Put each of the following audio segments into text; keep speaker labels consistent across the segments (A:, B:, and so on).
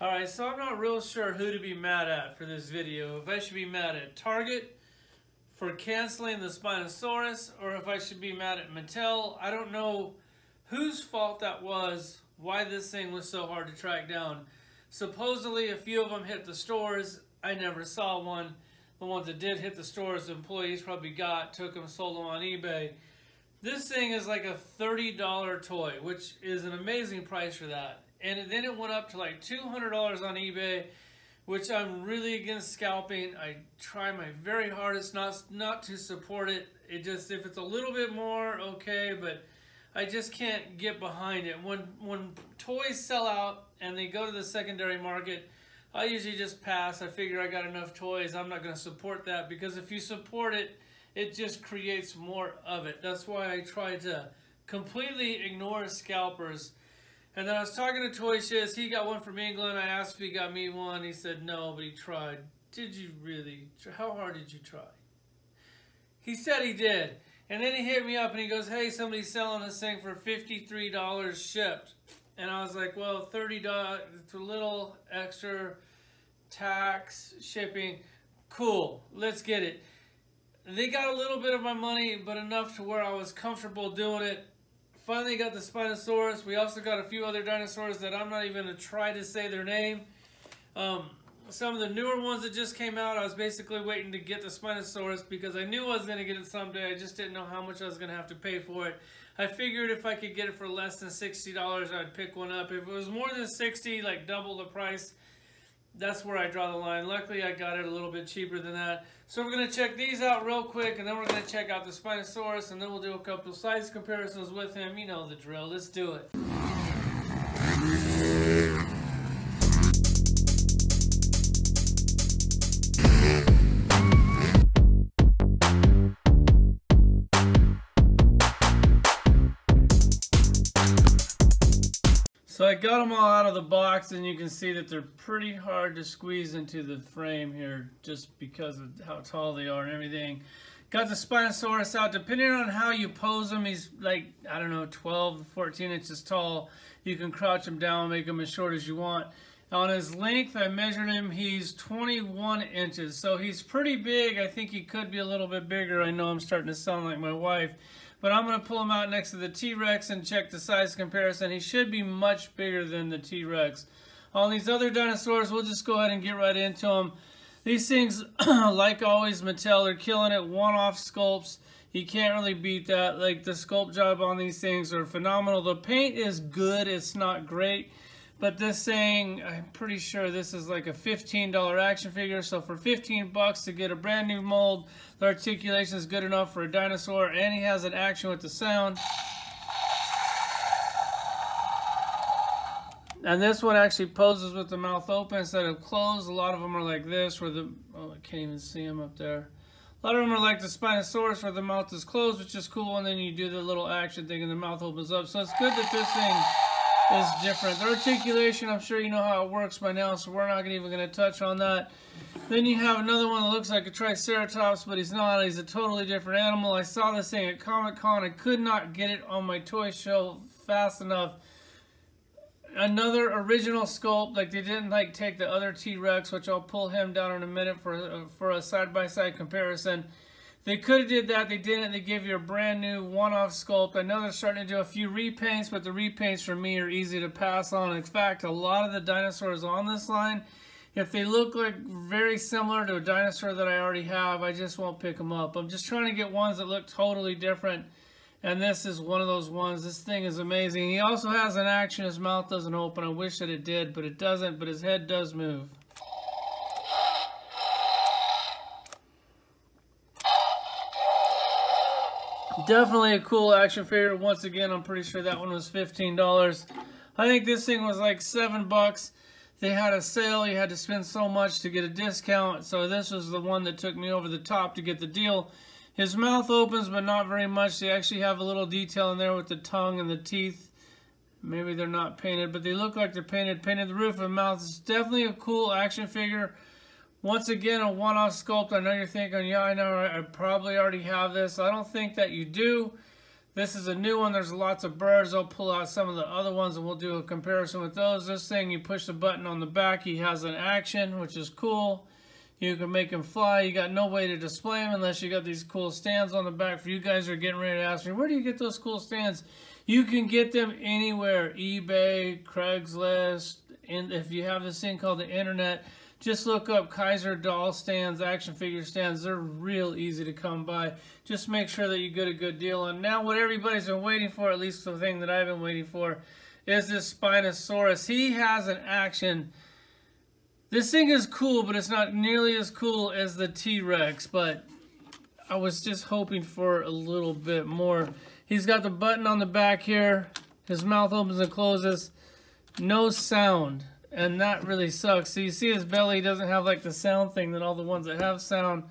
A: Alright, so I'm not real sure who to be mad at for this video. If I should be mad at Target for canceling the Spinosaurus, or if I should be mad at Mattel. I don't know whose fault that was, why this thing was so hard to track down. Supposedly a few of them hit the stores. I never saw one. The ones that did hit the stores, the employees probably took them, sold them on eBay. This thing is like a $30 toy, which is an amazing price for that. And then it went up to like $200 on eBay, which I'm really against scalping. I try my very hardest not to support it. It just, if it's a little bit more, okay, but I just can't get behind it. When toys sell out and they go to the secondary market, I usually just pass. I figure I got enough toys. I'm not going to support that, because if you support it, it just creates more of it. That's why I try to completely ignore scalpers. And then I was talking to Toy Shiz. He got one from England. I asked if he got me one. He said no, but he tried. Did you really? How hard did you try? He said he did. And then he hit me up and he goes, hey, somebody's selling this thing for $53 shipped. And I was like, well, $30, it's a little extra tax, shipping. Cool, let's get it. They got a little bit of my money, but enough to where I was comfortable doing it. Finally got the Spinosaurus. We also got a few other dinosaurs that I'm not even going to try to say their name. Some of the newer ones that just came out, I was basically waiting to get the Spinosaurus because I knew I was going to get it someday. I just didn't know how much I was going to have to pay for it. I figured if I could get it for less than $60, I'd pick one up. If it was more than $60, like double the price, that's where I draw the line. Luckily, I got it a little bit cheaper than that. So we're going to check these out real quick, and then we're going to check out the Spinosaurus, and then we'll do a couple of size comparisons with him. You know the drill. Let's do it. So I got them all out of the box, and you can see that they're pretty hard to squeeze into the frame here just because of how tall they are and everything. Got the Spinosaurus out. Depending on how you pose him, he's like, I don't know, 12 to 14 inches tall. You can crouch him down, make him as short as you want. On his length, I measured him, he's 21 inches. So he's pretty big. I think he could be a little bit bigger. I know I'm starting to sound like my wife. But I'm going to pull him out next to the T-Rex and check the size comparison. He should be much bigger than the T-Rex. On these other dinosaurs, we'll just go ahead and get right into them. These things, like always, Mattel, they're killing it. One-off sculpts. You can't really beat that. Like, the sculpt job on these things are phenomenal. The paint is good. It's not great. But this thing, I'm pretty sure this is like a $15 action figure. So for 15 bucks to get a brand new mold, the articulation is good enough for a dinosaur, and he has an action with the sound. And this one actually poses with the mouth open instead of closed. A lot of them are like this, where the, oh, I can't even see him up there. A lot of them are like the Spinosaurus, where the mouth is closed, which is cool, and then you do the little action thing and the mouth opens up. So it's good that this thing is different. The articulation, I'm sure you know how it works by now, so we're not even going to touch on that. Then you have another one that looks like a Triceratops, but he's not. He's a totally different animal. I saw this thing at Comic-Con. I could not get it on my toy shelf fast enough. Another original sculpt, like they didn't like take the other T-Rex, which I'll pull him down in a minute for a side-by-side comparison. They could have did that. They didn't. They give you a brand new one-off sculpt. I know they're starting to do a few repaints, but the repaints for me are easy to pass on. In fact, a lot of the dinosaurs on this line, if they look like very similar to a dinosaur that I already have, I just won't pick them up. I'm just trying to get ones that look totally different, and this is one of those ones. This thing is amazing. He also has an action. His mouth doesn't open. I wish that it did, but it doesn't, but his head does move. Definitely a cool action figure. Once again, I'm pretty sure that one was $15. I think this thing was like $7. They had a sale. You had to spend so much to get a discount. So this was the one that took me over the top to get the deal. His mouth opens, but not very much. They actually have a little detail in there with the tongue and the teeth. Maybe they're not painted, but they look like they're painted. Painted the roof and mouth. It's definitely a cool action figure. Once again, a one-off sculpt. I know you're thinking, yeah, I know, I probably already have this. I don't think that you do. This is a new one. There's lots of birds. I'll pull out some of the other ones and we'll do a comparison with those. This thing, you push the button on the back. He has an action, which is cool. You can make him fly. You got no way to display him unless you got these cool stands on the back. For you guys who are getting ready to ask me, where do you get those cool stands? You can get them anywhere. eBay, Craigslist, and if you have this thing called the internet, just look up Kaiser doll stands, action figure stands. They're real easy to come by. Just make sure that you get a good deal on. Now what everybody's been waiting for, at least the thing that I've been waiting for, is this Spinosaurus. He has an action. This thing is cool, but it's not nearly as cool as the T-Rex, but I was just hoping for a little bit more. He's got the button on the back here. His mouth opens and closes. No sound, and that really sucks. So you see his belly doesn't have like the sound thing that all the ones that have sound.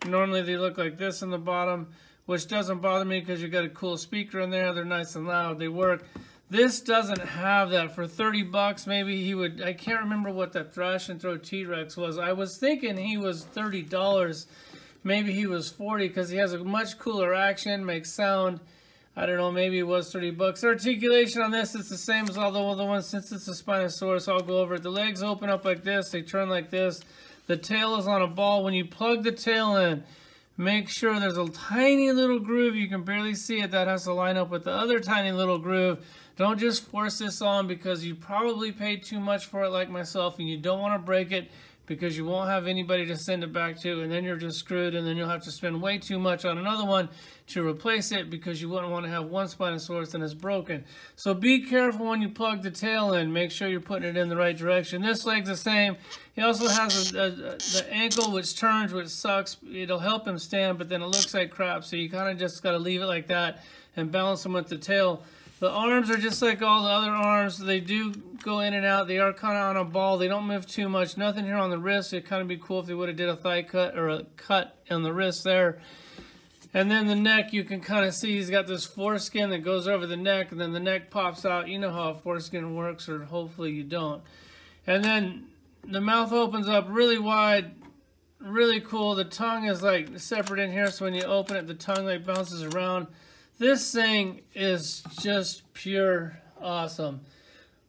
A: Normally they look like this in the bottom, which doesn't bother me because you got a cool speaker in there. They're nice and loud. They work. This doesn't have that. For 30 bucks, maybe he would. I can't remember what that Thrash and Throw T-Rex was. I was thinking he was $30. Maybe he was 40 because he has a much cooler action, makes sound. I don't know, maybe it was 30 bucks. Articulation on this, it's the same as all the other ones. Since it's a Spinosaurus, I'll go over it. The legs open up like this. They turn like this. The tail is on a ball. When you plug the tail in, make sure there's a tiny little groove. You can barely see it. That has to line up with the other tiny little groove. Don't just force this on because you probably paid too much for it like myself, and you don't want to break it because you won't have anybody to send it back to, and then you're just screwed, and then you'll have to spend way too much on another one to replace it because you wouldn't want to have one Spinosaurus and it's broken. So be careful when you plug the tail in. Make sure you're putting it in the right direction. This leg's the same. He also has the ankle which turns, which sucks. It'll help him stand, but then it looks like crap, so you kind of just got to leave it like that and balance him with the tail. The arms are just like all the other arms. They do go in and out. They are kind of on a ball. They don't move too much. Nothing here on the wrist. It'd kind of be cool if they would have did a thigh cut or a cut on the wrist there. And then the neck, you can kind of see he's got this foreskin that goes over the neck, and then the neck pops out. You know how a foreskin works, or hopefully you don't. And then the mouth opens up really wide, really cool. The tongue is like separate in here, so when you open it, the tongue like bounces around. This thing is just pure awesome.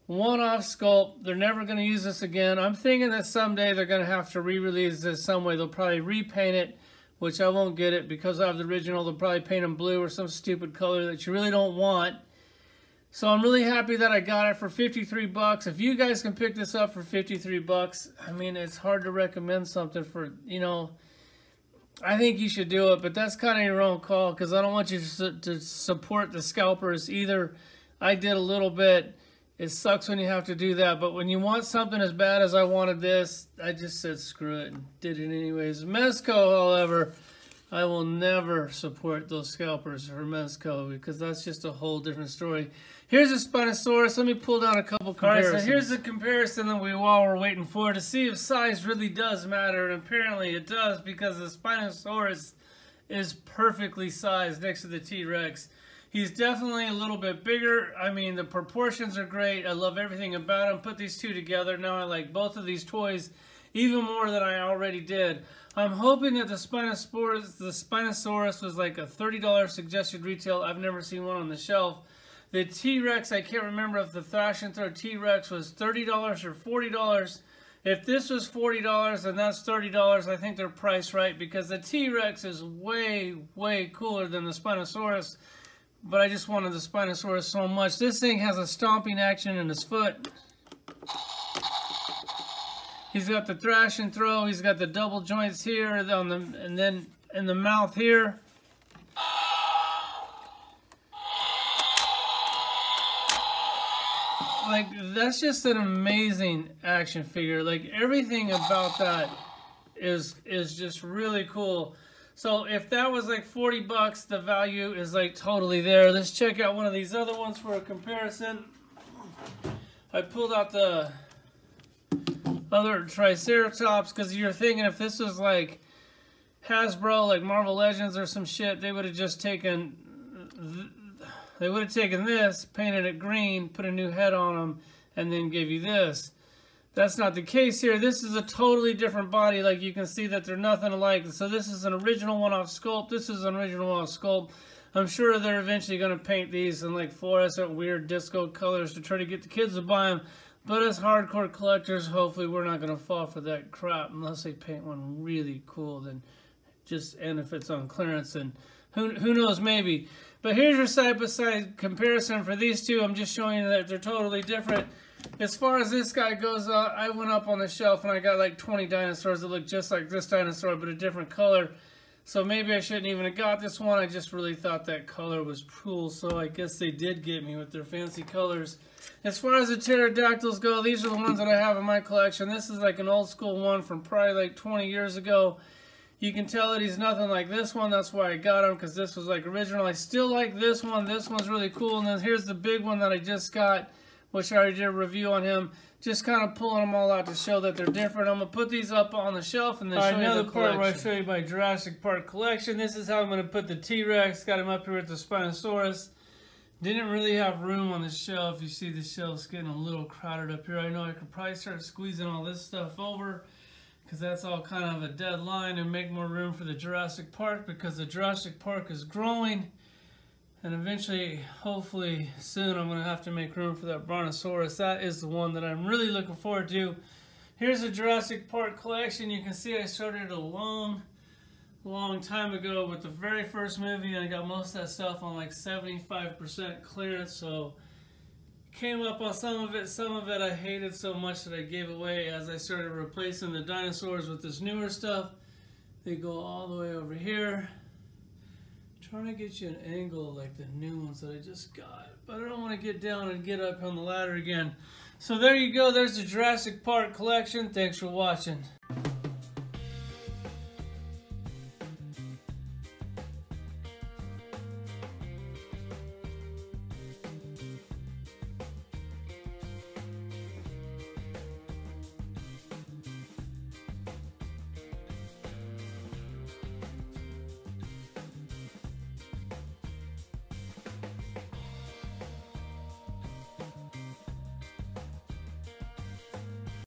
A: One-off sculpt. They're never going to use this again. I'm thinking that someday they're going to have to re-release this some way. They'll probably repaint it, which I won't get it because I have the original. They'll probably paint them blue or some stupid color that you really don't want. So I'm really happy that I got it for 53 bucks. If you guys can pick this up for 53 bucks, I mean, it's hard to recommend something for, you know, I think you should do it, but that's kind of your own call because I don't want you to support the scalpers either. I did a little bit. It sucks when you have to do that, but when you want something as bad as I wanted this, I just said screw it and did it anyways. Mezco, however, I will never support those scalpers for Mezco because that's just a whole different story. Here's a Spinosaurus. Let me pull down a couple comparisons. All right, so here's the comparison that we all were waiting for to see if size really does matter, and apparently it does because the Spinosaurus is perfectly sized next to the T-Rex. He's definitely a little bit bigger. I mean, the proportions are great. I love everything about him. Put these two together. Now I like both of these toys even more than I already did. I'm hoping that the Spinosaurus was like a $30 suggested retail. I've never seen one on the shelf. The T-Rex, I can't remember if the Thrash and Throw T-Rex was $30 or $40. If this was $40 and that's $30, I think they're priced right because the T-Rex is way, way cooler than the Spinosaurus. But I just wanted the Spinosaurus so much. This thing has a stomping action in his foot. He's got the thrash and throw. He's got the double joints here on the, and then in the mouth here. Like, that's just an amazing action figure. Like, everything about that is just really cool. So if that was like 40 bucks, the value is like totally there. Let's check out one of these other ones for a comparison. I pulled out the other Triceratops because you're thinking if this was like Hasbro, like Marvel Legends or some shit, they would have just taken this, painted it green, put a new head on them, and then give you this. That's not the case here. This is a totally different body. Like, you can see that they're nothing alike. So this is an original one-off sculpt. This is an original one-off sculpt. I'm sure they're eventually going to paint these in like fluorescent weird disco colors to try to get the kids to buy them. But as hardcore collectors, hopefully we're not going to fall for that crap unless they paint one really cool. And if it's on clearance, then who knows, maybe. But here's your side-by-side comparison for these two. I'm just showing you that they're totally different. As far as this guy goes, I went up on the shelf and I got like 20 dinosaurs that look just like this dinosaur, but a different color. So maybe I shouldn't even have got this one. I just really thought that color was cool, so I guess they did get me with their fancy colors. As far as the pterodactyls go, these are the ones that I have in my collection. This is like an old school one from probably like 20 years ago. You can tell that he's nothing like this one. That's why I got him, because this was like original. I still like this one. This one's really cool. And then here's the big one that I just got, which I already did a review on him. Just kind of pulling them all out to show that they're different. I'm going to put these up on the shelf and then show you another part where I show you my Jurassic Park collection. This is how I'm going to put the T-Rex. Got him up here with the Spinosaurus. Didn't really have room on the shelf. You see the shelf's getting a little crowded up here. I know I could probably start squeezing all this stuff over, because that's all kind of a dead line, and make more room for the Jurassic Park, because the Jurassic Park is growing, and eventually, hopefully soon, I'm going to have to make room for that Brontosaurus. That is the one that I'm really looking forward to. Here's the Jurassic Park collection. You can see I started a long time ago with the very first movie, and I got most of that stuff on like 75% clearance, so came up on some of it I hated so much that I gave away as I started replacing the dinosaurs with this newer stuff. They go all the way over here. Trying to get you an angle like the new ones that I just got, but I don't want to get down and get up on the ladder again. So there you go, there's the Jurassic Park collection. Thanks for watching.